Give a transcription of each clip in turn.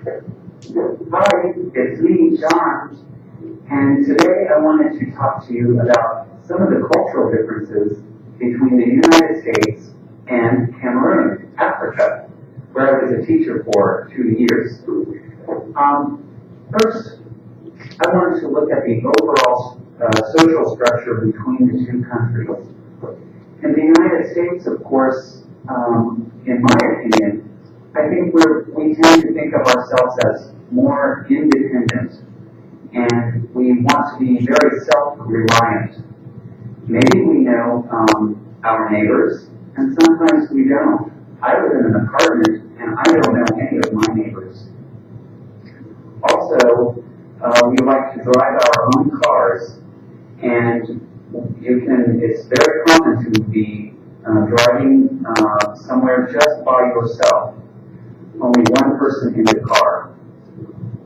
Hi, it's me, Sharon, and today I wanted to talk to you about some of the cultural differences between the United States and Cameroon, Africa, where I was a teacher for 2 years. First, I wanted to look at the overall social structure between the two countries. In the United States, of course, in my opinion, I think we tend to think of ourselves as more independent, and we want to be very self-reliant. Maybe we know our neighbors, and sometimes we don't. I live in an apartment, and I don't know any of my neighbors. Also, we like to drive our own cars, and it's very common to be driving somewhere just by yourself. Only one person in the car.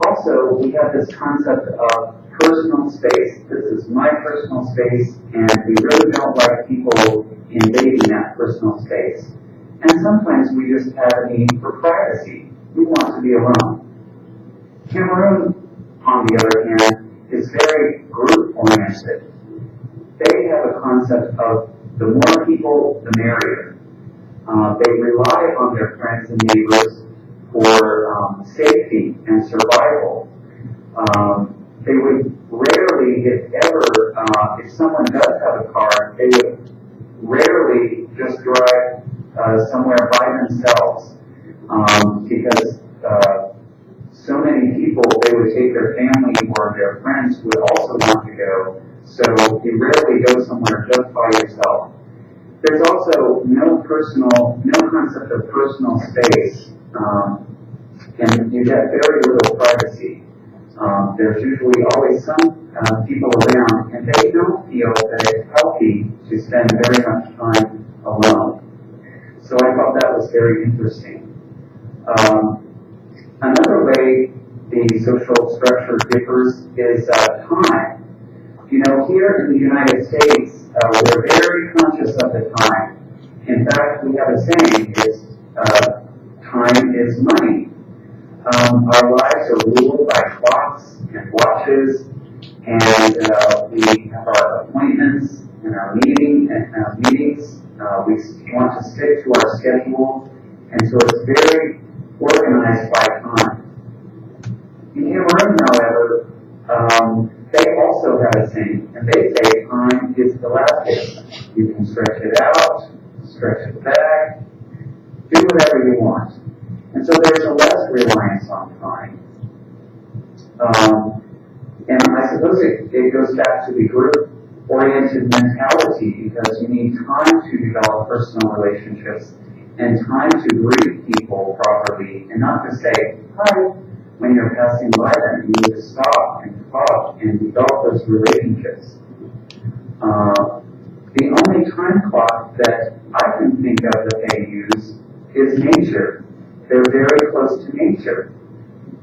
Also, we have this concept of personal space. This is my personal space, and we really don't like people invading that personal space. And sometimes we just have a need for privacy. We want to be alone. Cameroon, on the other hand, is very group-oriented. They have a concept of the more people, the merrier. They rely on their friends and neighbors for safety and survival. They would rarely, if ever, if someone does have a car, they would rarely just drive somewhere by themselves because so many people, they would take their family or their friends who would also want to go. So you rarely go somewhere just by yourself. There's also no concept of personal space, and you get very little privacy. There's usually always some people around, and they don't feel that it's healthy to spend very much time alone. So I thought that was very interesting. Another way the social structure differs is time. You know, here in the United States, we're very conscious of the time. In fact, we have a saying, time is money. Our lives are ruled by clocks and watches, and we have our appointments and our meetings. We want to stick to our schedule, and so it's very organized by time. In Cameroon, however, they also have a saying, and they say time is elastic. You can stretch it out, stretch it back, do whatever you want. And so there's a less reliance on time. And I suppose it goes back to the group-oriented mentality, because you need time to develop personal relationships and time to greet people properly, and not to say, hi, when you're passing by them. You need to stop and talk and develop those relationships. The only time clock that I can think of that they use is nature. They're very close to nature.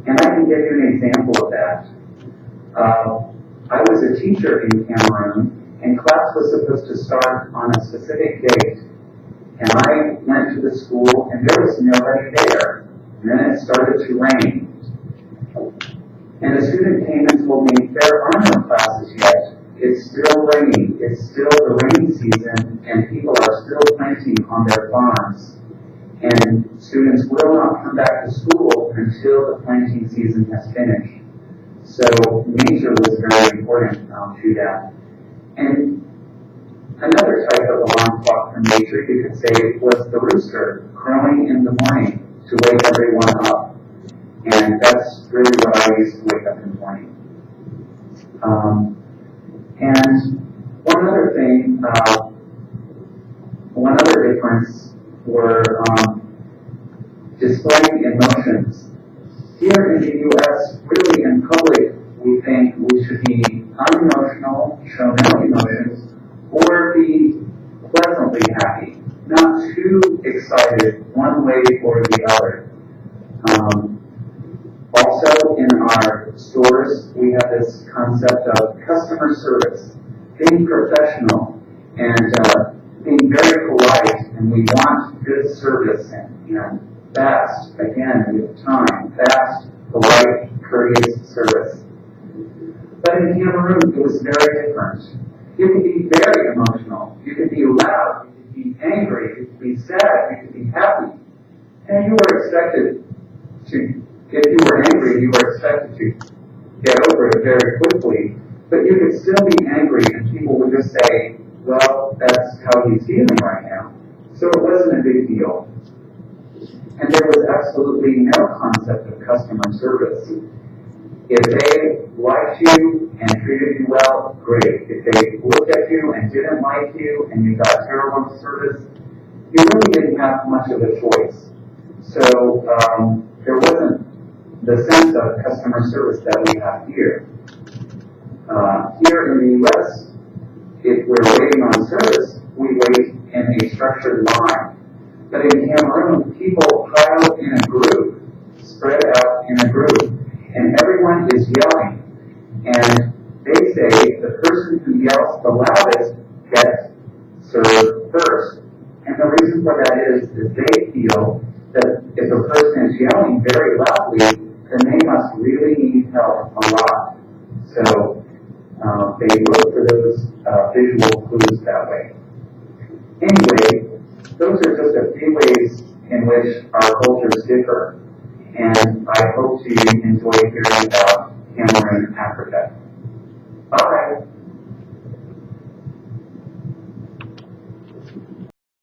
And I can give you an example of that. I was a teacher in Cameroon, and class was supposed to start on a specific date. And I went to the school, and there was nobody there. And then it started to rain. And a student came and told me, there are no classes yet. It's still raining. It's still the rainy season, and people are still planting on their farms. And students will not come back to school until the planting season has finished. So nature was very important to that. And another type of alarm clock from nature, you could say, was the rooster crowing in the morning to wake everyone up. And that's really what I used to wake up in the morning. And one other difference were displaying emotions. Here in the U.S., really in public, we think we should be unemotional, show no emotions, or be pleasantly happy, not too excited one way or the other. Also, in our stores, we have this concept of customer service, being professional and being very polite, and we want good service and fast, again, with time, fast, polite, courteous service. But in Cameroon, it was very different. You could be very emotional. You could be loud. You could be angry. You could be sad. You could be happy. And you were expected to, if you were angry, you were expected to get over it very quickly. But you could still be angry, and people would just say, well, that's how he's feeling right now. So it wasn't a big deal. And there was absolutely no concept of customer service. If they liked you and treated you well, great. If they looked at you and didn't like you and you got terrible service, you really didn't have much of a choice. So there wasn't the sense of customer service that we have here. Here in the U.S., if we're waiting on service, we wait in a structured line. But in Cameroon, people pile in a group, spread out in a group, and everyone is yelling. And they say the person who yells the loudest gets served first. And the reason for that is they feel that if a person is yelling very loudly, then they must really need help a lot. So they look for those visual clues that way. Anyway, those are just a few ways in which our cultures differ. And I hope you enjoy hearing about Cameroon, Africa.